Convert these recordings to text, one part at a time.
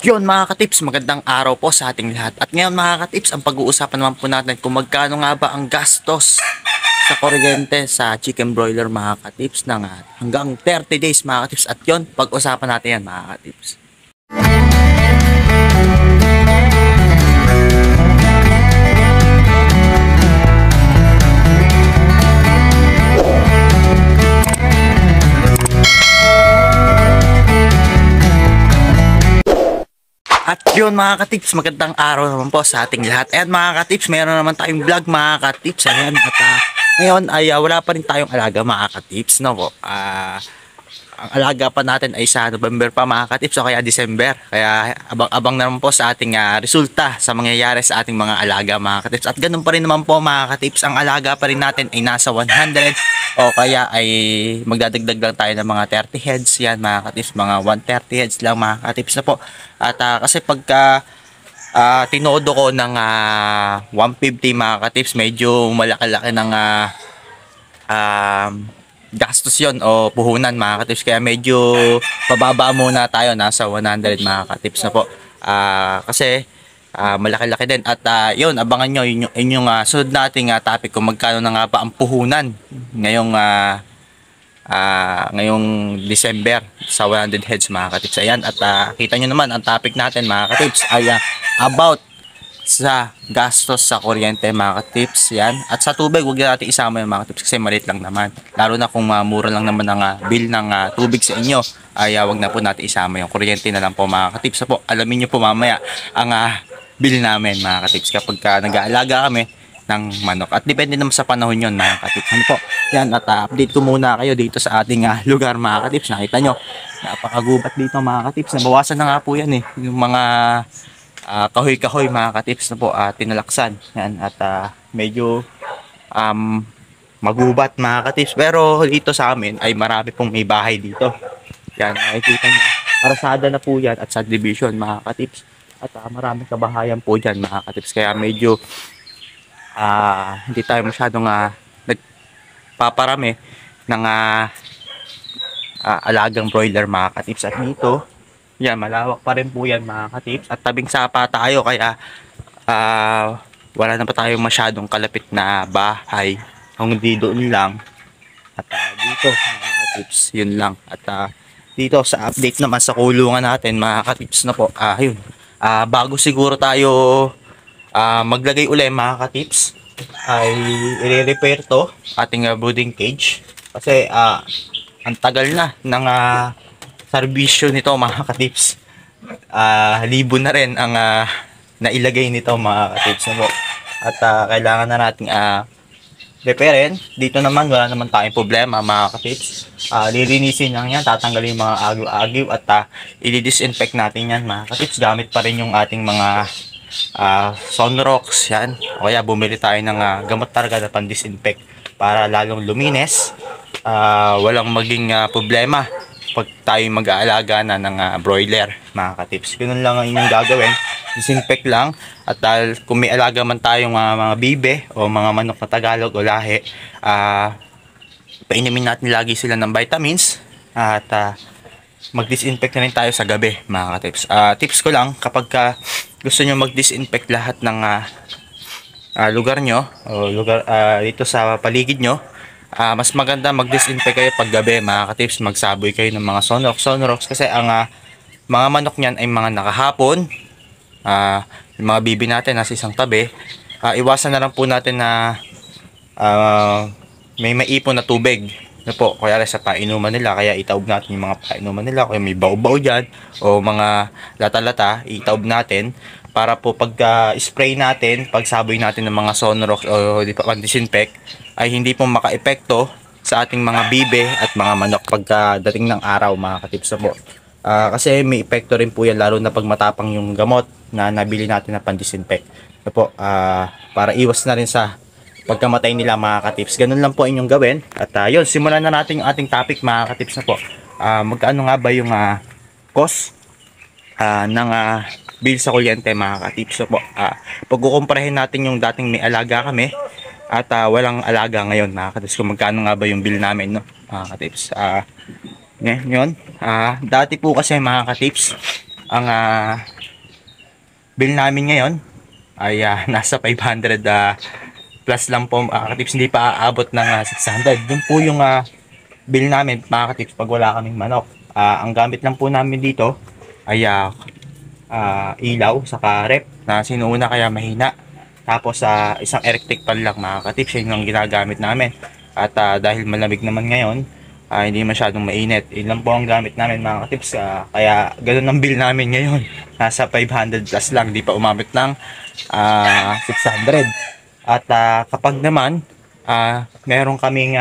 Yun mga katips, magandang araw po sa ating lahat. At ngayon mga katips, ang pag-uusapan naman po natin kung magkano nga ba ang gastos sa kuryente sa chicken broiler mga katips ng hanggang 30 days mga katips. At yun, pag-usapan natin yan mga katips. At yun mga katips, magandang araw naman po sa ating lahat. Ayan mga katips, mayroon naman tayong vlog mga katips. Ayan, at ngayon ay wala pa rin tayong alaga mga katips, no po. Ang alaga pa natin ay sa November pa mga katips o kaya December. Kaya abang-abang naman po sa ating resulta sa mangyayari sa ating mga alaga mga katips. At ganun pa rin naman po mga katips, ang alaga pa rin natin ay nasa 100 o kaya ay magdadagdag lang tayo ng mga 30 heads yan mga katips. Mga 130 heads lang mga katips na po. At kasi pagka tinodo ko ng 150 mga katips, medyo malaki-laki ng gastos yon o puhunan mga katips, kaya medyo pababa muna tayo, nasa 100 mga katips na po. Kasi malaki-laki din at yun, abangan nyo yung sunod nating topic kung magkano na nga ba ang puhunan ngayong December sa 100 heads mga katips. Ayan, at kita nyo naman ang topic natin mga katips ay about sa gastos sa kuryente mga katips. Yan. At sa tubig, huwag natin isama yung mga katips kasi maliit lang naman. Lalo na kung mura lang naman ang bill ng tubig sa inyo, ay wag na po natin isama yung kuryente na lang po mga katips. So, po, alamin nyo po mamaya ang bill namin mga katips kapag nag-aalaga kami ng manok. At depende naman sa panahon yun mga katips. Ano po? Yan, at update ko muna kayo dito sa ating lugar mga katips. Nakita nyo, napakagubat dito mga katips. Nabawasan na nga po yan yung mga kahoy-kahoy mga katips na po, tinalaksan yan, at medyo magubat mga katips, pero dito sa amin ay marami pong may bahay dito. Yan, makikita nyo, parasada na po yan at subdivision mga katips, at maraming kabahayan po dyan mga katips, kaya medyo hindi tayo masyadong nagpaparami ng alagang broiler mga katips. At dito yan, malawak pa rin po yan mga katips, at tabing sapa tayo, kaya wala na pa tayong masyadong kalapit na bahay, hindi doon lang. At dito mga katips, yun lang. At dito sa update naman sa kulungan natin mga katips na po, yun, bago siguro tayo maglagay uli mga katips, ay i-repair to ating brooding cage, kasi ang tagal na ng serbisyo nito mga katips. Libo na rin ang nailagay nito mga katips na po. At kailangan na nating repairin. Dito naman wala naman tayong problema mga katips. Lilinisin lang yan, tatanggalin yung mga agiw-agiw at i-disinfect natin yan mga katips. Gamit pa rin yung ating mga Sunrox yan. O kaya bumili tayo ng gamot talaga na pan-disinfect para lalong lumines. Walang maging problema pag tayo mag-aalaga na ng broiler mga katips. Ganun lang ang inyong gagawin, disinfect lang. At kung may alaga man tayong mga bibe o mga manok na Tagalog o lahi, painumin natin lagi sila ng vitamins, at mag-disinfect na rin tayo sa gabi mga katips. Tips ko lang, kapag gusto nyo mag-disinfect lahat ng lugar nyo o lugar dito sa paligid nyo, mas maganda mag-disinfect kayo pag gabi mga katips. Magsaboy kayo ng mga Sunrox, kasi ang mga manok nyan ay mga nakahapon. Yung mga bibi natin nasa isang tabi, iwasan na lang po natin na may maipon na tubig na po, kaya sa painuman nila, kaya itaob natin yung mga painuman nila. Kaya may bao-bao dyan o mga lata-lata, itaob natin para po pag spray natin, pag saboy natin ng mga Sunrox o disinfect, ay hindi po maka-epekto sa ating mga bibe at mga manok pagdating ng araw mga katips po. Kasi may epekto rin po yan, lalo na pag matapang yung gamot na nabili natin na pan-disinfect po, para iwas na rin sa pagkamatay nila mga katips. Ganun lang po inyong gawin. At yun, simulan na natin yung ating topic mga katips na po. Magkano nga ba yung cost ng bill sa kuryente mga katips po. Pagkukumparahin natin yung dating may alaga kami at walang alaga ngayon mga katips, kung magkano nga ba yung bill namin, no mga katips. Yun, dati po kasi mga katips, Ang bill namin ngayon ay nasa 500 plus lang po mga katips, hindi pa aabot ng 600. Yun po yung bill namin mga katips pag wala kaming manok. Ang gamit lang po namin dito ay ilaw saka rep na sinuuna kaya mahina. Tapos isang electric pan lang mga katips, yun ang ginagamit namin. At dahil malamig naman ngayon, hindi masyadong mainit. Yun lang po ang gamit namin mga katips. Kaya ganun ang bill namin ngayon. Nasa 500 plus lang, di pa umabot ng 600. At kapag naman meron kaming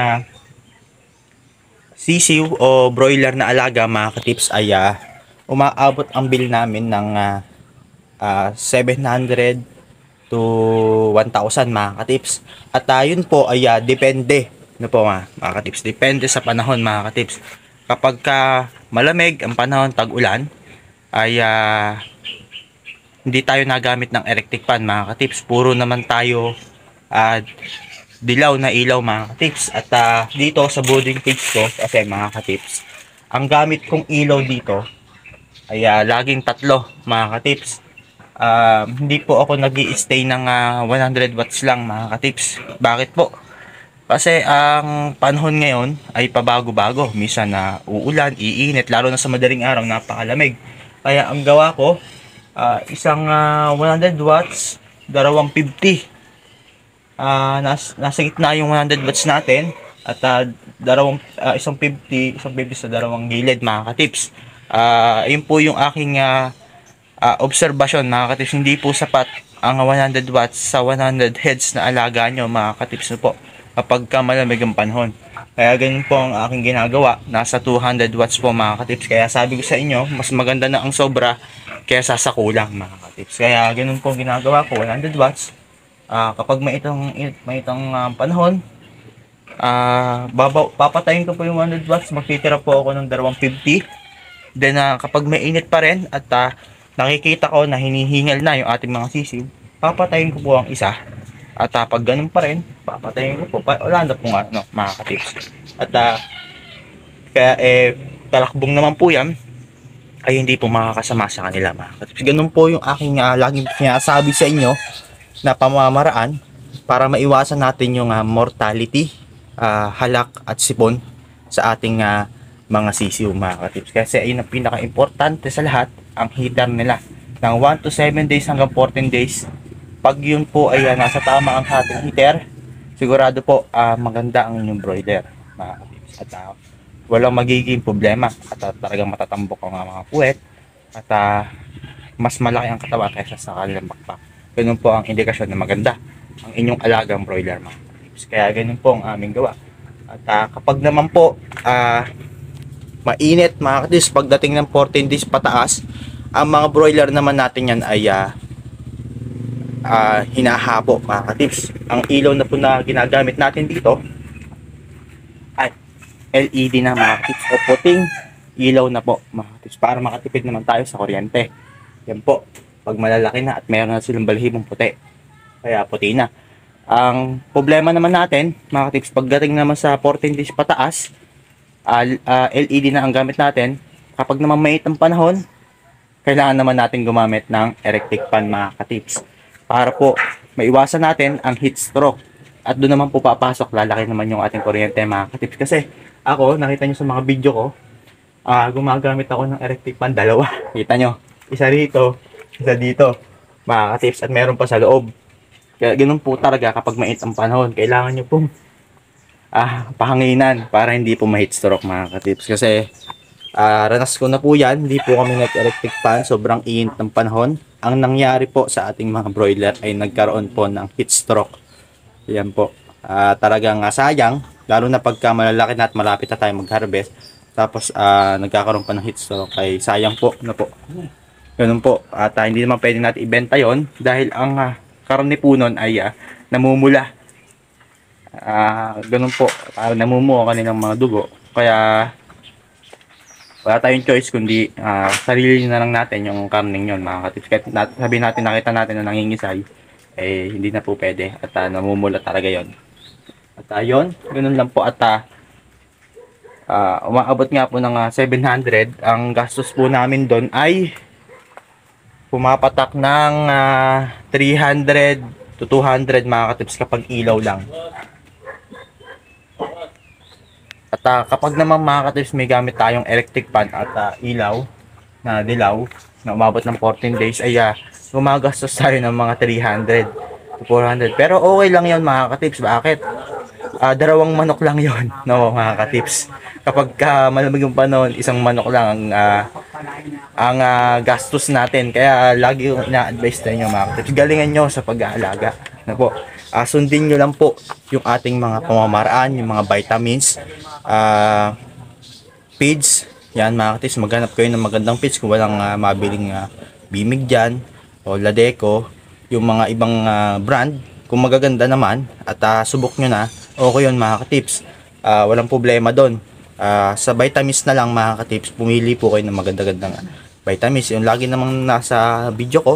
sisiw o broiler na alaga mga katips, ay umaabot ang bill namin ng 700 to 1,000 mga katips. At yun po ay depende no po mga katips, depende sa panahon mga katips. Kapag malamig ang panahon, tag-ulan, ay hindi tayo nagamit ng electric fan mga katips. Puro naman tayo dilaw na ilaw mga katips. At dito sa boarding cage ko kasi mga katips, ang gamit kong ilaw dito ay laging tatlo mga katips. Hindi po ako nag-i-stay ng 100 watts lang mga katips. Bakit po? Kasi ang panahon ngayon ay pabago-bago. Minsan na uulan, iinit, lalo na sa madaling araw, napakalamig. Kaya ang gawa ko, isang 100 watts, dalawang 50. Nasa gitna yung 100 watts natin. At isang 50 sa dalawang gilid mga katips. Yun po yung aking obserbasyon mga katips. Hindi po sapat ang 100 watts sa 100 heads na alaga nyo mga katips po kapag malamig ang panahon. Kaya ganun po ang aking ginagawa. Nasa 200 watts po mga katips. Kaya sabi ko sa inyo, mas maganda na ang sobra kaysa sa kulang mga katips. Kaya ganun po ginagawa ko, 100 watts. Kapag may itong panahon, papatayin ko po yung 100 watts. Magtitira po ako ng 250. Then kapag may init pa rin at nakikita ko na hinihingal na yung ating mga sisiw, papatayin ko po ang isa. At pag ganun pa rin, papatayin ko po. Wala na po mga katips. At kaya talakbong naman po yan, ay hindi po makakasama sa kanila mga katips. Ganun po yung aking laging sinasabi sa inyo na pamamaraan para maiwasan natin yung mortality, halak at sipon sa ating mga sisiw mga katips. Kasi ayun ang pinaka-importante sa lahat, ang heater nila. Ng 1 to 7 days hanggang 14 days. Pag yun po ay nasa tama ang ating heater, sigurado po maganda ang inyong broiler mga katips. At walang magiging problema. At talagang matatambok ang mga puwet. At mas malaki ang katawan kaysa sa kanilang bakbak. Ganun po ang indikasyon na maganda ang inyong alagang broiler mga katips. Kaya ganun po ang aming gawa. At kapag naman po mainit mga katips, pagdating ng 14 days pataas, ang mga broiler naman natin yan ay hinahabo mga katips. Ang ilaw na po na ginagamit natin dito ay LED na mga katips, o puting ilaw na po mga katips, para makatipid naman tayo sa kuryente. Yan po, pag malalaki na at meron na silang balhibong puti, kaya puti na. Ang problema naman natin mga katips, pagdating naman sa 14 days pataas, LED na ang gamit natin. Kapag naman mainit ang panahon, kailangan naman natin gumamit ng electric fan mga katips, para po maiwasan natin ang heat stroke. At doon naman po papasok, lalaki naman yung ating kuryente mga katips. Kasi ako, nakita nyo sa mga video ko, gumagamit ako ng electric fan, dalawa. Kita nyo, isa rito, isa dito mga katips, at meron pa sa loob. Kaya ganun po talaga kapag mainit ang panahon, kailangan nyo pong pahanginan para hindi po ma-heat stroke mga katips. Kasi ranas ko na po yan, hindi po kami nag-electric fan, sobrang init ng panahon. Ang nangyari po sa ating mga broiler ay nagkaroon po ng heat stroke. Yan po, talagang sayang, lalo na pagka malalaki na at malapit na tayo mag-harvest, tapos nagkakaroon pa ng heat stroke, ay sayang po na po. Ganun po, at hindi naman pwede natin ibenta yon dahil ang karne po nun ay namumula. Ganun po, namumuo kanilang mga dugo. Kaya wala tayong choice kundi sarili na lang natin yung karning yun mga katips. Kahit sabihin natin, nakita natin na nangingisay, eh hindi na po pwede at namumula talaga yon. At yun, ganun lang po. At umaabot nga po ng 700. Ang gastos po namin doon ay pumapatak ng 300 to 200 mga katips kapag ilaw lang. At kapag naman mga katips may gamit tayong electric fan at ilaw na dilaw na umabot ng 14 days ay gumagastos tayo ng mga 300 to 400. Pero okay lang yon mga katips. Bakit? Dalawang manok lang yon no mga katips. Kapag malamig yung panahon, isang manok lang ang gastos natin. Kaya lagi yung ina-advise tayo mga katips. Galingan nyo sa pag-aalaga. Na po. Sundin nyo lang po yung ating mga pamamaraan, yung mga vitamins, feeds. Yan mga katips, maghanap kayo ng magandang feeds kung walang mabiling Bimig dyan o Ladeco, yung mga ibang brand. Kung magaganda naman at subok nyo na, okay yun mga katips. Walang problema doon. Sa vitamins na lang mga katips, pumili po kayo ng maganda-gandang vitamins. Yung lagi namang nasa video ko,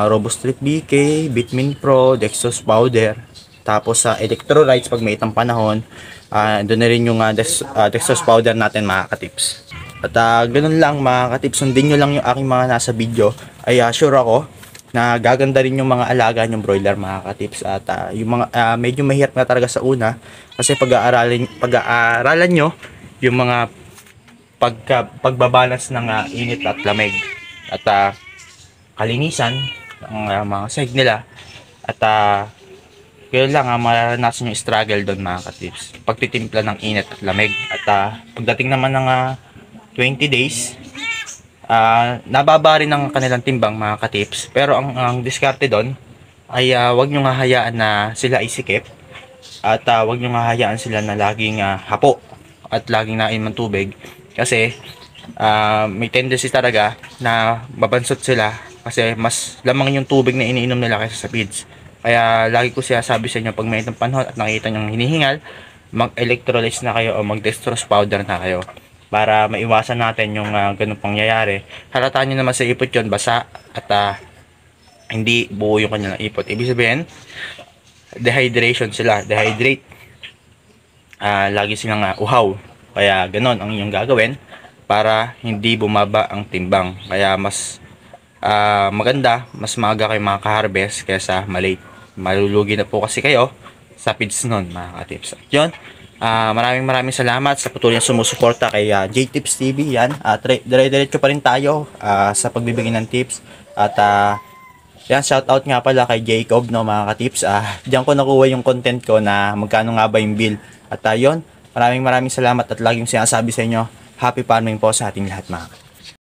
Robustrip BK, Vitamin Pro, Dextrose Powder, tapos sa electrolytes pag may itang panahon, doon na rin yung Dextrose Powder natin mga katips. At ganun lang mga katips, sundin nyo lang yung aking mga nasa video, ay sure ako na gaganda rin yung mga alaga yung broiler mga katips. At yung mga medyo mahirap na talaga sa una kasi pag-aaralan nyo yung mga pagbabalance ng init at lamig at kalinisan ng mga side nila. At kaya lang maranasan yung struggle doon mga katips, pagtitimpla ng init at lamig. At pagdating naman ng 20 days, nababa rin ang kanilang timbang mga katips. Pero ang diskarte doon ay wag nyo nga hayaan na sila isikip. At wag nyo nga hayaan sila na laging hapo at laging nain ng tubig. Kasi may tendency talaga na mabansot sila kasi mas lamang yung tubig na iniinom nila kaysa sa feeds. Kaya lagi ko siya sabi sa inyo, pag may itong panahon at nakita nyo hinihingal, mag-electrolytes na kayo o mag-dextrose powder na kayo para maiwasan natin yung ganun pangyayari. Halataan nyo naman sa ipot yun, basa at hindi buo yung kanilang ipot. Ibig sabihin, dehydration sila, dehydrate. Lagi silang uhaw. Kaya ganun ang inyong gagawin para hindi bumaba ang timbang. Kaya mas maganda, mas maaga kayo makaka-harvest kaysa malate. Malulugi na po kasi kayo sa feeds nun mga katips. At yun, maraming salamat sa patuloy na sumusuporta kay J-Tips TV. Yan, dire-diretso pa rin tayo sa pagbibigay ng tips. At yan, shoutout nga pala kay Jacob no mga katips. Diyan ko nakuha yung content ko na magkano nga ba yung bill. At yun, maraming salamat at laging sinasabi sa inyo, happy farming po sa ating lahat mga katips.